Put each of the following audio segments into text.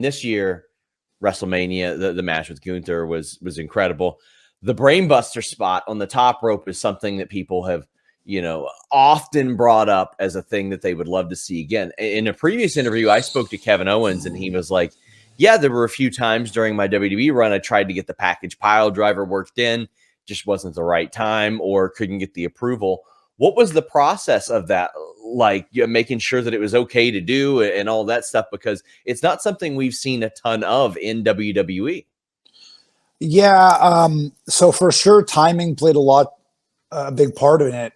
This year, WrestleMania, the match with Gunther was incredible. The Brainbuster spot on the top rope is something that people have, often brought up as a thing that they would love to see again. In a previous interview, I spoke to Kevin Owens, and he was like, yeah, there were a few times during my WWE run I tried to get the package pile driver worked in, just wasn't the right time or couldn't get the approval. What was the process of that, like making sure that it was okay to do and all that stuff? Because it's not something we've seen a ton of in WWE. Yeah, so for sure, timing played a big part in it.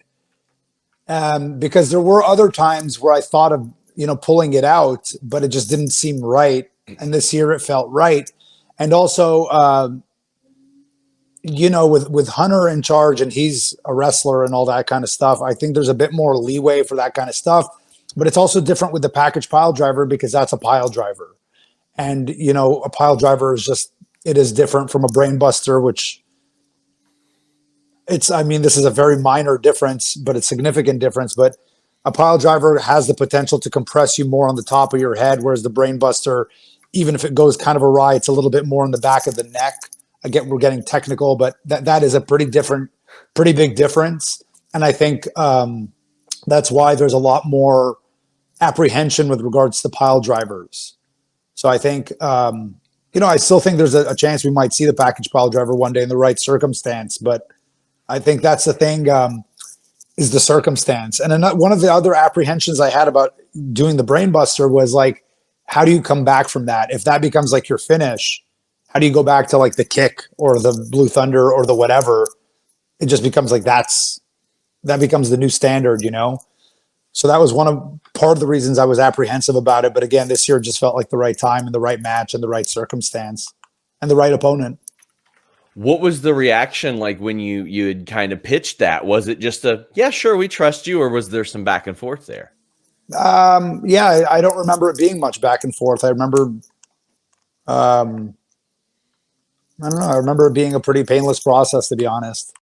Because there were other times where I thought of, pulling it out, but it just didn't seem right. And this year it felt right. And also, with Hunter in charge and he's a wrestler and all that kind of stuff, I think there's a bit more leeway for that kind of stuff. But it's also different with the package pile driver because that's a pile driver. And, a pile driver it is different from a brain buster, which this is a very minor difference, but it's significant difference. But a pile driver has the potential to compress you more on the top of your head, whereas the brain buster, even if it goes kind of awry, it's a little bit more in the back of the neck. Again, we're getting technical, but that is a pretty big difference. And I think that's why there's a lot more apprehension with regards to pile drivers. So I think, I still think there's a chance we might see the package pile driver one day in the right circumstance, but I think that's the thing, is the circumstance. And one of the other apprehensions I had about doing the Brainbuster was like, how do you come back from that? If that becomes like your finish, how do you go back to like the kick or the Blue Thunder or the whatever? It just becomes like that becomes the new standard, So that was part of the reasons I was apprehensive about it. But again, this year just felt like the right time and the right match and the right circumstance and the right opponent. What was the reaction like when you had kind of pitched that? Was it just yeah, sure, we trust you, or was there some back and forth there? Yeah, I don't remember it being much back and forth. I remember, I don't know. I remember it being a pretty painless process, to be honest.